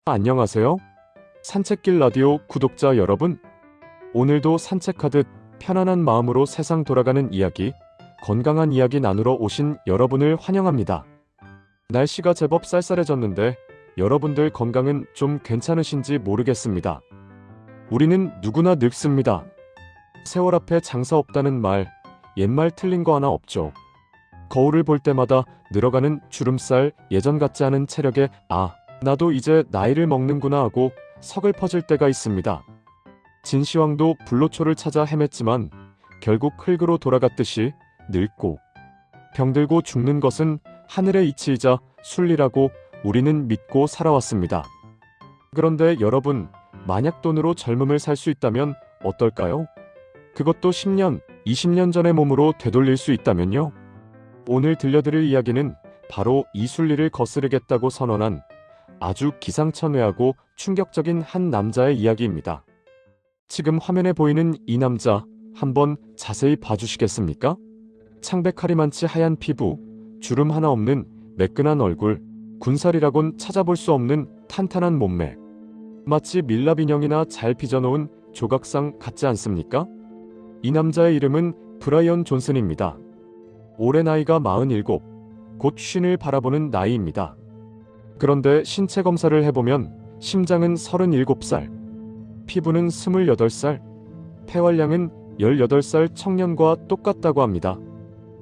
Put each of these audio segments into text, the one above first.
안녕하세요. 산책길 라디오 구독자 여러분. 오늘도 산책하듯 편안한 마음으로 세상 돌아가는 이야기, 건강한 이야기 나누러 오신 여러분을 환영합니다. 날씨가 제법 쌀쌀해졌는데 여러분들 건강은 좀 괜찮으신지 모르겠습니다. 우리는 누구나 늙습니다. 세월 앞에 장사 없다는 말, 옛말 틀린 거 하나 없죠. 거울을 볼 때마다 늘어가는 주름살, 예전 같지 않은 체력에 나도 이제 나이를 먹는구나 하고 서글퍼질 때가 있습니다. 진시황도 불로초를 찾아 헤맸지만 결국 흙으로 돌아갔듯이 늙고 병들고 죽는 것은 하늘의 이치이자 순리라고 우리는 믿고 살아왔습니다. 그런데 여러분, 만약 돈으로 젊음을 살 수 있다면 어떨까요? 그것도 10년, 20년 전의 몸으로 되돌릴 수 있다면요? 오늘 들려드릴 이야기는 바로 이 순리를 거스르겠다고 선언한 아주 기상천외하고 충격적인 한 남자의 이야기입니다. 지금 화면에 보이는 이 남자 한번 자세히 봐주시겠습니까? 창백하리만치 하얀 피부, 주름 하나 없는 매끈한 얼굴, 군살이라곤 찾아볼 수 없는 탄탄한 몸매. 마치 밀랍 인형이나 잘 빚어놓은 조각상 같지 않습니까? 이 남자의 이름은 브라이언 존슨입니다. 올해 나이가 47, 곧 50을 바라보는 나이입니다. 그런데 신체 검사를 해보면 심장은 37살, 피부는 28살, 폐활량은 18살 청년과 똑같다고 합니다.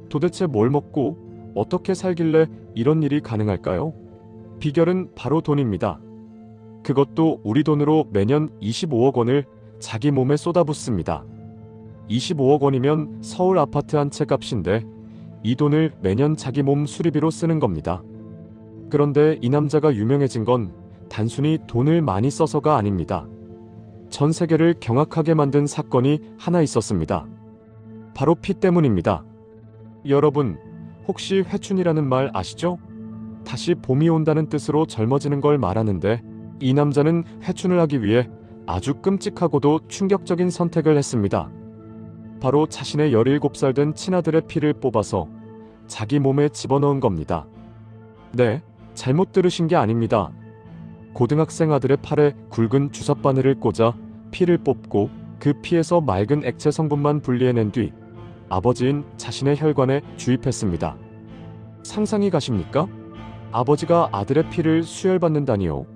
도대체 뭘 먹고 어떻게 살길래 이런 일이 가능할까요? 비결은 바로 돈입니다. 그것도 우리 돈으로 매년 25억 원을 자기 몸에 쏟아붓습니다. 25억 원이면 서울 아파트 한 채 값인데 이 돈을 매년 자기 몸 수리비로 쓰는 겁니다. 그런데 이 남자가 유명해진 건 단순히 돈을 많이 써서가 아닙니다. 전 세계를 경악하게 만든 사건이 하나 있었습니다. 바로 피 때문입니다. 여러분, 혹시 회춘이라는 말 아시죠? 다시 봄이 온다는 뜻으로 젊어지는 걸 말하는데 이 남자는 회춘을 하기 위해 아주 끔찍하고도 충격적인 선택을 했습니다. 바로 자신의 17살 된 친아들의 피를 뽑아서 자기 몸에 집어넣은 겁니다. 네, 잘못 들으신 게 아닙니다. 고등학생 아들의 팔에 굵은 주사바늘을 꽂아 피를 뽑고 그 피에서 맑은 액체 성분만 분리해낸 뒤 아버지인 자신의 혈관에 주입했습니다. 상상이 가십니까? 아버지가 아들의 피를 수혈받는다니요.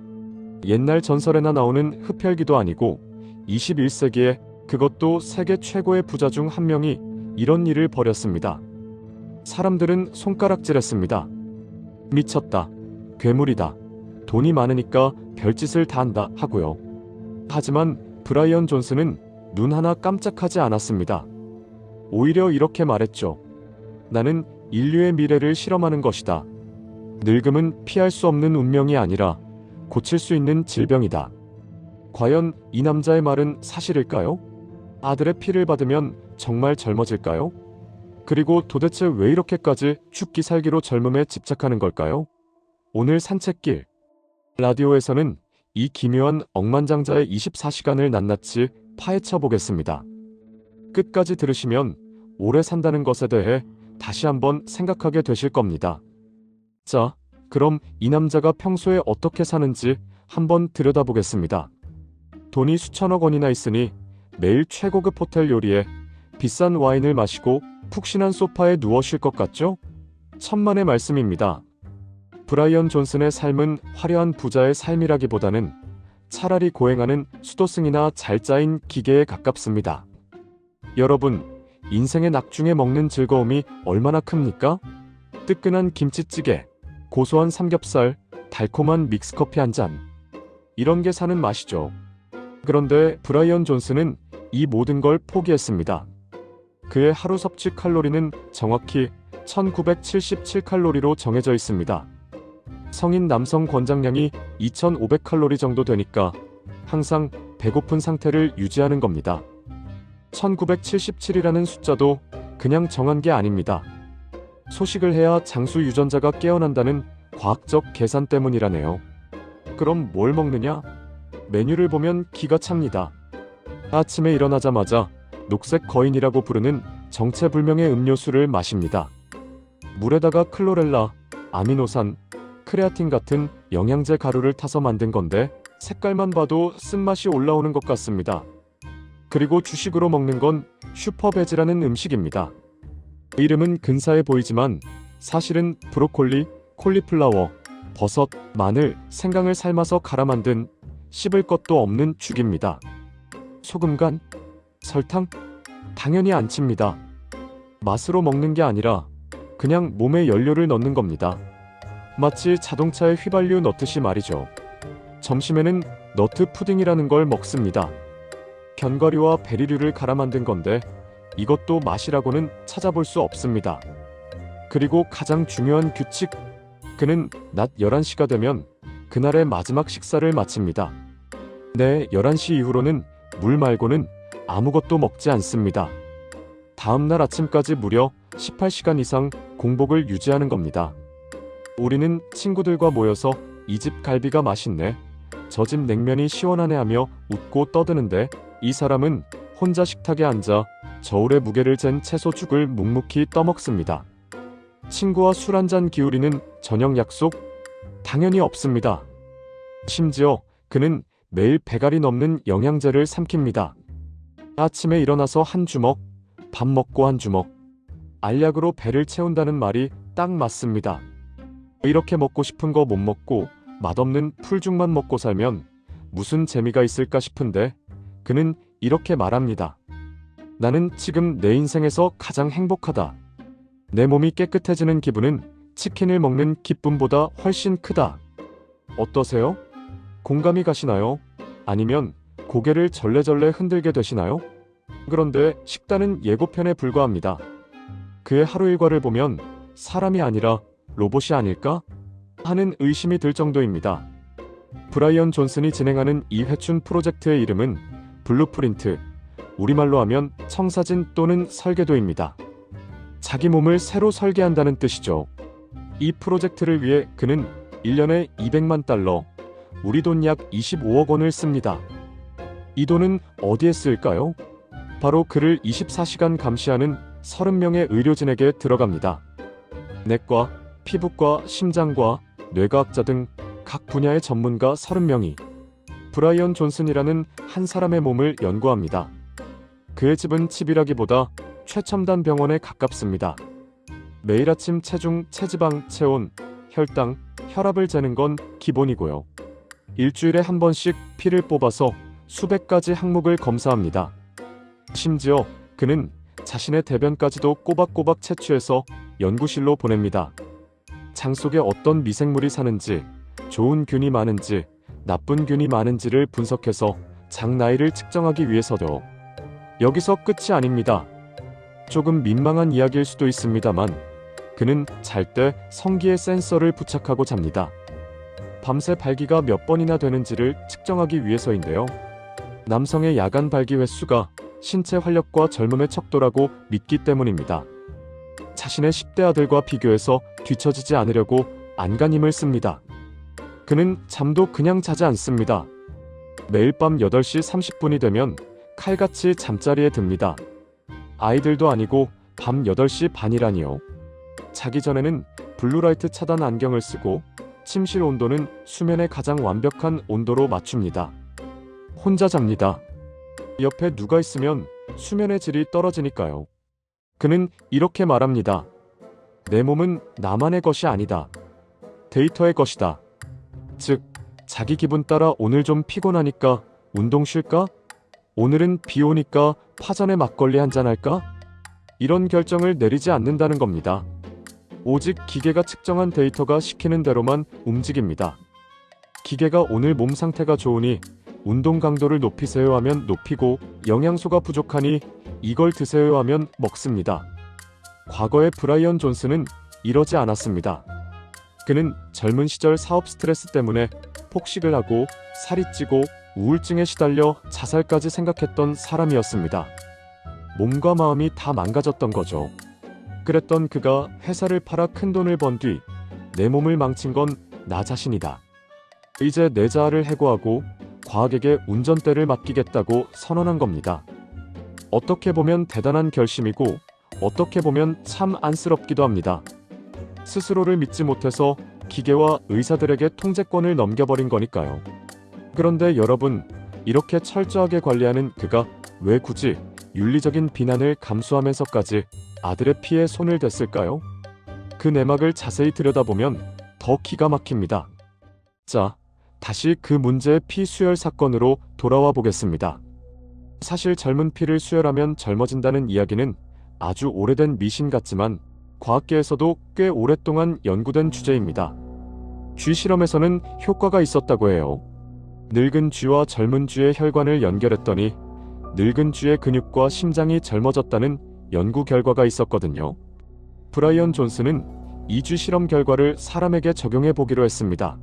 옛날 전설에나 나오는 흡혈귀도 아니고 21세기에 그것도 세계 최고의 부자 중 한 명이 이런 일을 벌였습니다. 사람들은 손가락질했습니다. 미쳤다. 괴물이다. 돈이 많으니까 별짓을 다 한다 하고요. 하지만 브라이언 존슨은 눈 하나 깜짝하지 않았습니다. 오히려 이렇게 말했죠. 나는 인류의 미래를 실험하는 것이다. 늙음은 피할 수 없는 운명이 아니라 고칠 수 있는 질병이다. 과연 이 남자의 말은 사실일까요? 아들의 피를 받으면 정말 젊어질까요? 그리고 도대체 왜 이렇게까지 죽기 살기로 젊음에 집착하는 걸까요? 오늘 산책길 라디오에서는 이 기묘한 억만장자의 24시간을 낱낱이 파헤쳐 보겠습니다. 끝까지 들으시면 오래 산다는 것에 대해 다시 한번 생각하게 되실 겁니다. 자, 그럼 이 남자가 평소에 어떻게 사는지 한번 들여다보겠습니다. 돈이 수천억 원이나 있으니 매일 최고급 호텔 요리에 비싼 와인을 마시고 푹신한 소파에 누워 쉴 것 같죠? 천만의 말씀입니다. 브라이언 존슨의 삶은 화려한 부자의 삶이라기보다는 차라리 고행하는 수도승이나 잘 짜인 기계에 가깝습니다. 여러분, 인생의 낙중에 먹는 즐거움이 얼마나 큽니까? 뜨끈한 김치찌개, 고소한 삼겹살, 달콤한 믹스커피 한 잔. 이런 게 사는 맛이죠. 그런데 브라이언 존슨은 이 모든 걸 포기했습니다. 그의 하루 섭취 칼로리는 정확히 1977칼로리로 정해져 있습니다. 성인 남성 권장량이 2500칼로리 정도 되니까 항상 배고픈 상태를 유지하는 겁니다. 1977이라는 숫자도 그냥 정한 게 아닙니다. 소식을 해야 장수 유전자가 깨어난다는 과학적 계산 때문이라네요. 그럼 뭘 먹느냐? 메뉴를 보면 기가 찹니다. 아침에 일어나자마자 녹색 거인이라고 부르는 정체불명의 음료수를 마십니다. 물에다가 클로렐라, 아미노산, 크레아틴 같은 영양제 가루를 타서 만든 건데 색깔만 봐도 쓴맛이 올라오는 것 같습니다. 그리고 주식으로 먹는 건 슈퍼베지라는 음식입니다. 이름은 근사해 보이지만 사실은 브로콜리, 콜리플라워, 버섯, 마늘, 생강을 삶아서 갈아 만든 씹을 것도 없는 죽입니다. 소금 간? 설탕? 당연히 안 칩니다. 맛으로 먹는 게 아니라 그냥 몸에 연료를 넣는 겁니다. 마치 자동차에 휘발유 넣듯이 말이죠. 점심에는 너트 푸딩이라는 걸 먹습니다. 견과류와 베리류를 갈아 만든 건데 이것도 맛이라고는 찾아볼 수 없습니다. 그리고 가장 중요한 규칙, 그는 낮 11시가 되면 그날의 마지막 식사를 마칩니다. 네, 11시 이후로는 물 말고는 아무것도 먹지 않습니다. 다음날 아침까지 무려 18시간 이상 공복을 유지하는 겁니다. 우리는 친구들과 모여서 이 집 갈비가 맛있네, 저 집 냉면이 시원하네 하며 웃고 떠드는데 이 사람은 혼자 식탁에 앉아 저울에 무게를 잰 채소죽을 묵묵히 떠먹습니다. 친구와 술 한잔 기울이는 저녁 약속? 당연히 없습니다. 심지어 그는 매일 배갈이 넘는 영양제를 삼킵니다. 아침에 일어나서 한 주먹, 밥 먹고 한 주먹. 알약으로 배를 채운다는 말이 딱 맞습니다. 이렇게 먹고 싶은 거 못 먹고 맛없는 풀죽만 먹고 살면 무슨 재미가 있을까 싶은데 그는 이렇게 말합니다. 나는 지금 내 인생에서 가장 행복하다. 내 몸이 깨끗해지는 기분은 치킨을 먹는 기쁨보다 훨씬 크다. 어떠세요? 공감이 가시나요? 아니면 고개를 절레절레 흔들게 되시나요? 그런데 식단은 예고편에 불과합니다. 그의 하루 일과를 보면 사람이 아니라 로봇이 아닐까? 하는 의심이 들 정도입니다. 브라이언 존슨이 진행하는 이 회춘 프로젝트의 이름은 블루프린트, 우리말로 하면 청사진 또는 설계도입니다. 자기 몸을 새로 설계한다는 뜻이죠. 이 프로젝트를 위해 그는 1년에 200만 달러, 우리 돈 약 25억 원을 씁니다. 이 돈은 어디에 쓸까요? 바로 그를 24시간 감시하는 30명의 의료진에게 들어갑니다. 내과, 피부과, 심장과, 뇌과학자 등 각 분야의 전문가 30명이 브라이언 존슨이라는 한 사람의 몸을 연구합니다. 그의 집은 집이라기보다 최첨단 병원에 가깝습니다. 매일 아침 체중, 체지방, 체온, 혈당, 혈압을 재는 건 기본이고요. 일주일에 한 번씩 피를 뽑아서 수백 가지 항목을 검사합니다. 심지어 그는 자신의 대변까지도 꼬박꼬박 채취해서 연구실로 보냅니다. 장 속에 어떤 미생물이 사는지, 좋은 균이 많은지, 나쁜 균이 많은지를 분석해서 장 나이를 측정하기 위해서도. 여기서 끝이 아닙니다. 조금 민망한 이야기일 수도 있습니다만 그는 잘 때 성기에 센서를 부착하고 잡니다. 밤새 발기가 몇 번이나 되는지를 측정하기 위해서인데요. 남성의 야간 발기 횟수가 신체 활력과 젊음의 척도라고 믿기 때문입니다. 자신의 10대 아들과 비교해서 뒤처지지 않으려고 안간힘을 씁니다. 그는 잠도 그냥 자지 않습니다. 매일 밤 8시 30분이 되면 칼같이 잠자리에 듭니다. 아이들도 아니고 밤 8시 반이라니요. 자기 전에는 블루라이트 차단 안경을 쓰고 침실 온도는 수면의 가장 완벽한 온도로 맞춥니다. 혼자 잡니다. 옆에 누가 있으면 수면의 질이 떨어지니까요. 그는 이렇게 말합니다. 내 몸은 나만의 것이 아니다. 데이터의 것이다. 즉, 자기 기분 따라 오늘 좀 피곤하니까 운동 쉴까? 오늘은 비 오니까 파전에 막걸리 한잔 할까? 이런 결정을 내리지 않는다는 겁니다. 오직 기계가 측정한 데이터가 시키는 대로만 움직입니다. 기계가 오늘 몸 상태가 좋으니 운동 강도를 높이세요 하면 높이고, 영양소가 부족하니 이걸 드세요 하면 먹습니다. 과거의 브라이언 존슨은 이러지 않았습니다. 그는 젊은 시절 사업 스트레스 때문에 폭식을 하고 살이 찌고 우울증에 시달려 자살까지 생각했던 사람이었습니다. 몸과 마음이 다 망가졌던 거죠. 그랬던 그가 회사를 팔아 큰돈을 번 뒤 내 몸을 망친 건 나 자신이다. 이제 내 자아를 해고하고 과학에게 운전대를 맡기겠다고 선언한 겁니다. 어떻게 보면 대단한 결심이고 어떻게 보면 참 안쓰럽기도 합니다. 스스로를 믿지 못해서 기계와 의사들에게 통제권을 넘겨버린 거니까요. 그런데 여러분, 이렇게 철저하게 관리하는 그가 왜 굳이 윤리적인 비난을 감수하면서까지 아들의 피에 손을 댔을까요? 그 내막을 자세히 들여다보면 더 기가 막힙니다. 자, 다시 그 문제의 피 수혈 사건으로 돌아와 보겠습니다. 사실 젊은 피를 수혈하면 젊어진다는 이야기는 아주 오래된 미신 같지만 과학계에서도 꽤 오랫동안 연구된 주제입니다. 쥐 실험에서는 효과가 있었다고 해요. 늙은 쥐와 젊은 쥐의 혈관을 연결했더니 늙은 쥐의 근육과 심장이 젊어졌다는 연구 결과가 있었거든요. 브라이언 존슨은 이 쥐 실험 결과를 사람에게 적용해 보기로 했습니다.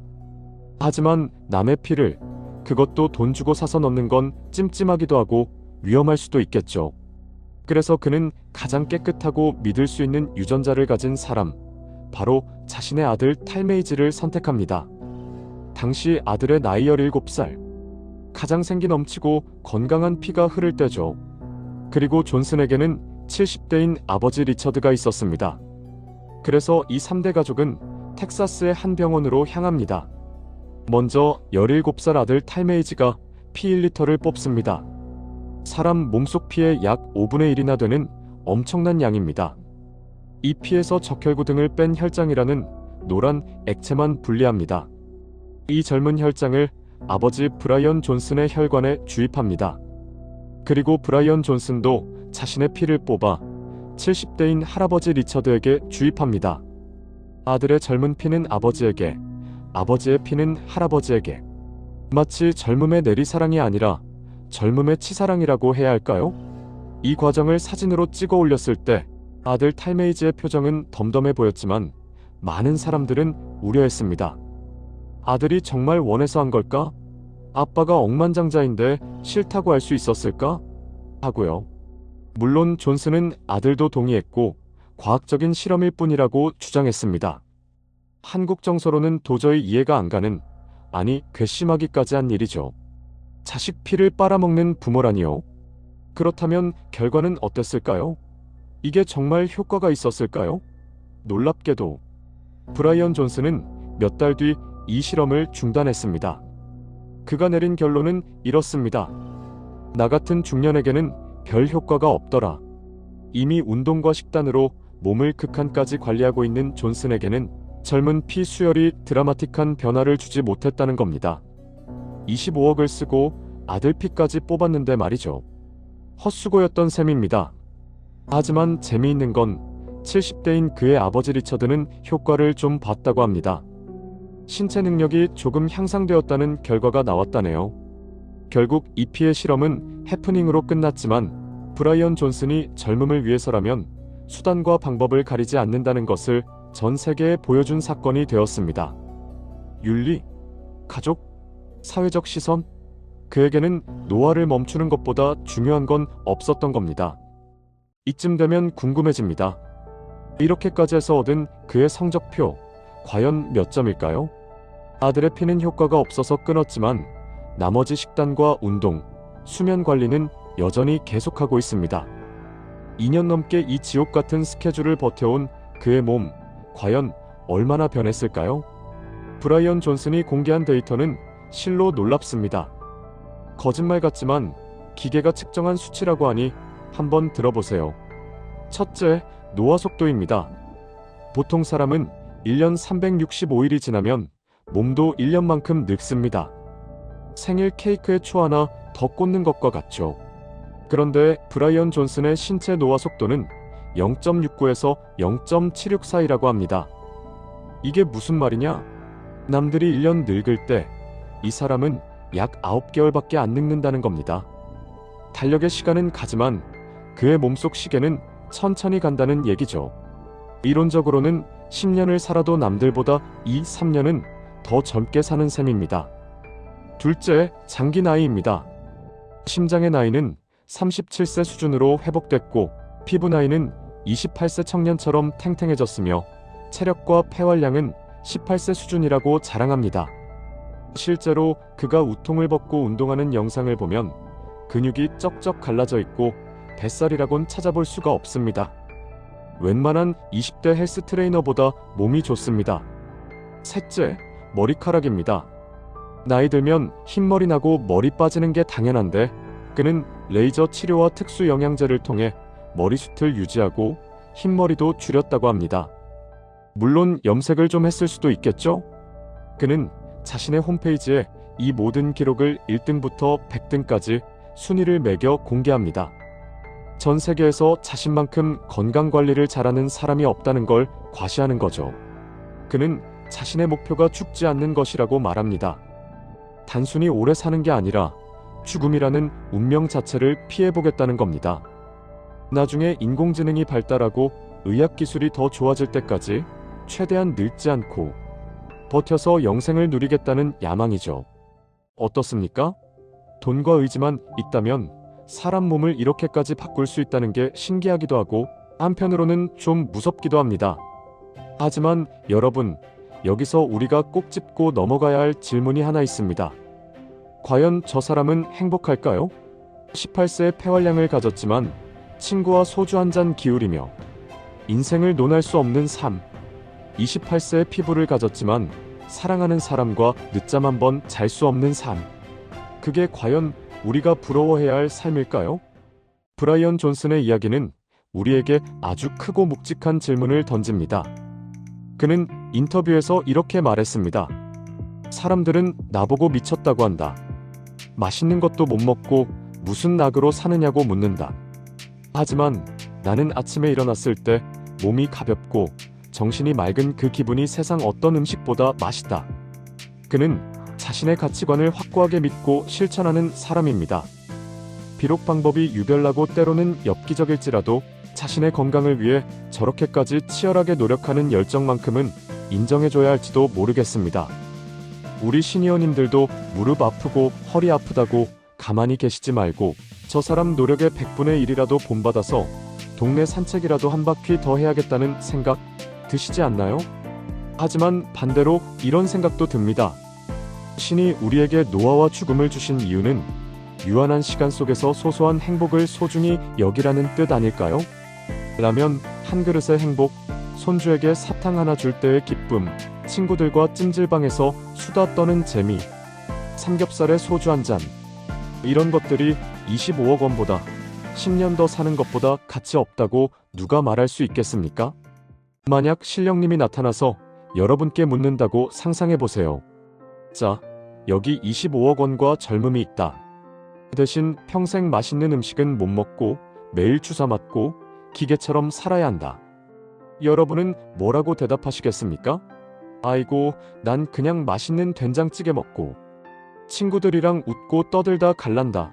하지만 남의 피를, 그것도 돈 주고 사서 넣는 건 찜찜하기도 하고 위험할 수도 있겠죠. 그래서 그는 가장 깨끗하고 믿을 수 있는 유전자를 가진 사람, 바로 자신의 아들 탈메이즈를 선택합니다. 당시 아들의 나이 17살. 가장 생기 넘치고 건강한 피가 흐를 때죠. 그리고 존슨에게는 70대인 아버지 리처드가 있었습니다. 그래서 이 3대 가족은 텍사스의 한 병원으로 향합니다. 먼저 17살 아들 탈메이즈가 피 1리터를 뽑습니다. 사람 몸속 피의 약 5분의 1이나 되는 엄청난 양입니다. 이 피에서 적혈구 등을 뺀 혈장이라는 노란 액체만 분리합니다. 이 젊은 혈장을 아버지 브라이언 존슨의 혈관에 주입합니다. 그리고 브라이언 존슨도 자신의 피를 뽑아 70대인 할아버지 리처드에게 주입합니다. 아들의 젊은 피는 아버지에게, 아버지의 피는 할아버지에게. 마치 젊음의 내리사랑이 아니라 젊음의 치사랑이라고 해야 할까요? 이 과정을 사진으로 찍어 올렸을 때 아들 탈메이즈의 표정은 덤덤해 보였지만 많은 사람들은 우려했습니다. 아들이 정말 원해서 한 걸까? 아빠가 억만장자인데 싫다고 할 수 있었을까? 하고요. 물론 존슨은 아들도 동의했고 과학적인 실험일 뿐이라고 주장했습니다. 한국 정서로는 도저히 이해가 안 가는, 아니 괘씸하기까지 한 일이죠. 자식 피를 빨아먹는 부모라니요. 그렇다면 결과는 어땠을까요? 이게 정말 효과가 있었을까요? 놀랍게도 브라이언 존슨은 몇 달 뒤 이 실험을 중단했습니다. 그가 내린 결론은 이렇습니다. 나 같은 중년에게는 별 효과가 없더라. 이미 운동과 식단으로 몸을 극한까지 관리하고 있는 존슨에게는 젊은 피 수혈이 드라마틱한 변화를 주지 못했다는 겁니다. 25억을 쓰고 아들 피까지 뽑았는데 말이죠. 헛수고였던 셈입니다. 하지만 재미있는 건 70대인 그의 아버지 리처드는 효과를 좀 봤다고 합니다. 신체 능력이 조금 향상되었다는 결과가 나왔다네요. 결국 이 피의 실험은 해프닝으로 끝났지만 브라이언 존슨이 젊음을 위해서라면 수단과 방법을 가리지 않는다는 것을 전 세계에 보여준 사건이 되었습니다. 윤리, 가족, 사회적 시선, 그에게는 노화를 멈추는 것보다 중요한 건 없었던 겁니다. 이쯤 되면 궁금해집니다. 이렇게까지 해서 얻은 그의 성적표, 과연 몇 점일까요? 아들의 피는 효과가 없어서 끊었지만 나머지 식단과 운동, 수면 관리는 여전히 계속하고 있습니다. 2년 넘게 이 지옥 같은 스케줄을 버텨온 그의 몸, 과연 얼마나 변했을까요? 브라이언 존슨이 공개한 데이터는 실로 놀랍습니다. 거짓말 같지만 기계가 측정한 수치라고 하니 한번 들어보세요. 첫째, 노화 속도입니다. 보통 사람은 1년 365일이 지나면 몸도 1년만큼 늙습니다. 생일 케이크에 초 하나 더 꽂는 것과 같죠. 그런데 브라이언 존슨의 신체 노화 속도는 0.69에서 0.76 사이라고 합니다. 이게 무슨 말이냐? 남들이 1년 늙을 때 이 사람은 약 9개월밖에 안 늙는다는 겁니다. 달력의 시간은 가지만 그의 몸속 시계는 천천히 간다는 얘기죠. 이론적으로는 10년을 살아도 남들보다 3년은 더 젊게 사는 셈입니다. 둘째, 장기 나이입니다. 심장의 나이는 37세 수준으로 회복됐고 피부 나이는 28세 청년처럼 탱탱해졌으며 체력과 폐활량은 18세 수준이라고 자랑합니다. 실제로 그가 우통을 벗고 운동하는 영상을 보면 근육이 쩍쩍 갈라져 있고 뱃살이라곤 찾아볼 수가 없습니다. 웬만한 20대 헬스 트레이너보다 몸이 좋습니다. 셋째, 머리카락입니다. 나이 들면 흰머리 나고 머리 빠지는 게 당연한데 그는 레이저 치료와 특수 영양제를 통해 머리숱을 유지하고 흰머리도 줄였다고 합니다. 물론 염색을 좀 했을 수도 있겠죠? 그는 자신의 홈페이지에 이 모든 기록을 1등부터 100등까지 순위를 매겨 공개합니다. 전 세계에서 자신만큼 건강관리를 잘하는 사람이 없다는 걸 과시하는 거죠. 그는 자신의 목표가 죽지 않는 것이라고 말합니다. 단순히 오래 사는 게 아니라 죽음이라는 운명 자체를 피해보겠다는 겁니다. 나중에 인공지능이 발달하고 의학기술이 더 좋아질 때까지 최대한 늙지 않고 버텨서 영생을 누리겠다는 야망이죠. 어떻습니까? 돈과 의지만 있다면 사람 몸을 이렇게까지 바꿀 수 있다는 게 신기하기도 하고 한편으로는 좀 무섭기도 합니다. 하지만 여러분, 여기서 우리가 꼭 짚고 넘어가야 할 질문이 하나 있습니다. 과연 저 사람은 행복할까요? 18세의 폐활량을 가졌지만 친구와 소주 한 잔 기울이며 인생을 논할 수 없는 삶. 28세의 피부를 가졌지만 사랑하는 사람과 늦잠 한 번 잘 수 없는 삶. 그게 과연 우리가 부러워해야 할 삶일까요? 브라이언 존슨의 이야기는 우리에게 아주 크고 묵직한 질문을 던집니다. 그는 인터뷰에서 이렇게 말했습니다. 사람들은 나보고 미쳤다고 한다. 맛있는 것도 못 먹고 무슨 낙으로 사느냐고 묻는다. 하지만 나는 아침에 일어났을 때 몸이 가볍고 정신이 맑은 그 기분이 세상 어떤 음식보다 맛있다. 그는 자신의 가치관을 확고하게 믿고 실천하는 사람입니다. 비록 방법이 유별나고 때로는 엽기적일지라도 자신의 건강을 위해 저렇게까지 치열하게 노력하는 열정만큼은 인정해줘야 할지도 모르겠습니다. 우리 시니어님들도 무릎 아프고 허리 아프다고 가만히 계시지 말고 저 사람 노력의 100분의 1이라도 본받아서 동네 산책이라도 한 바퀴 더 해야겠다는 생각 드시지 않나요? 하지만 반대로 이런 생각도 듭니다. 신이 우리에게 노화와 죽음을 주신 이유는 유한한 시간 속에서 소소한 행복을 소중히 여기라는 뜻 아닐까요? 라면 한 그릇의 행복, 손주에게 사탕 하나 줄 때의 기쁨, 친구들과 찜질방에서 수다 떠는 재미, 삼겹살에 소주 한 잔. 이런 것들이 25억 원보다 10년 더 사는 것보다 가치 없다고 누가 말할 수 있겠습니까? 만약 신령님이 나타나서 여러분께 묻는다고 상상해보세요. 자, 여기 25억 원과 젊음이 있다. 대신 평생 맛있는 음식은 못 먹고 매일 주사 맞고 기계처럼 살아야 한다. 여러분은 뭐라고 대답하시겠습니까? 아이고, 난 그냥 맛있는 된장찌개 먹고 친구들이랑 웃고 떠들다 갈란다.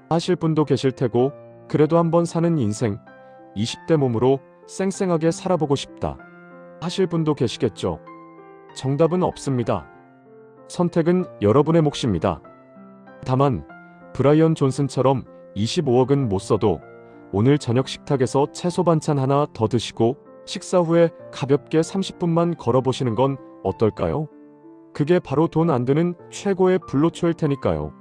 하실 분도 계실 테고 그래도 한번 사는 인생 20대 몸으로 쌩쌩하게 살아보고 싶다. 하실 분도 계시겠죠. 정답은 없습니다. 선택은 여러분의 몫입니다. 다만 브라이언 존슨처럼 25억은 못 써도 오늘 저녁 식탁에서 채소 반찬 하나 더 드시고 식사 후에 가볍게 30분만 걸어보시는 건 어떨까요? 그게 바로 돈 안 드는 최고의 불로초일 테니까요.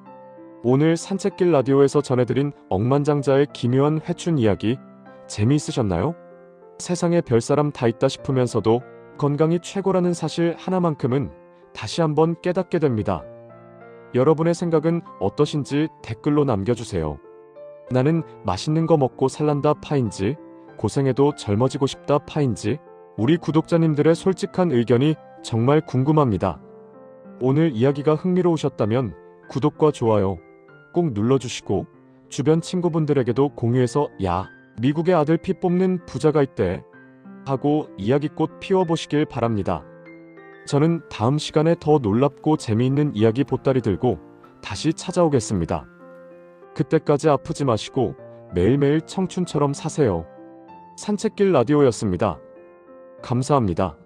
오늘 산책길 라디오에서 전해드린 억만장자의 기묘한 회춘 이야기 재미있으셨나요? 세상에 별사람 다 있다 싶으면서도 건강이 최고라는 사실 하나만큼은 다시 한번 깨닫게 됩니다. 여러분의 생각은 어떠신지 댓글로 남겨주세요. 나는 맛있는 거 먹고 살란다 파인지, 고생해도 젊어지고 싶다 파인지, 우리 구독자님들의 솔직한 의견이 정말 궁금합니다. 오늘 이야기가 흥미로우셨다면 구독과 좋아요 꼭 눌러주시고 주변 친구분들에게도 공유해서 야, 미국의 아들 피 뽑는 부자가 있대 하고 이야기꽃 피워보시길 바랍니다. 저는 다음 시간에 더 놀랍고 재미있는 이야기 보따리 들고 다시 찾아오겠습니다. 그때까지 아프지 마시고 매일매일 청춘처럼 사세요. 산책길 라디오였습니다. 감사합니다.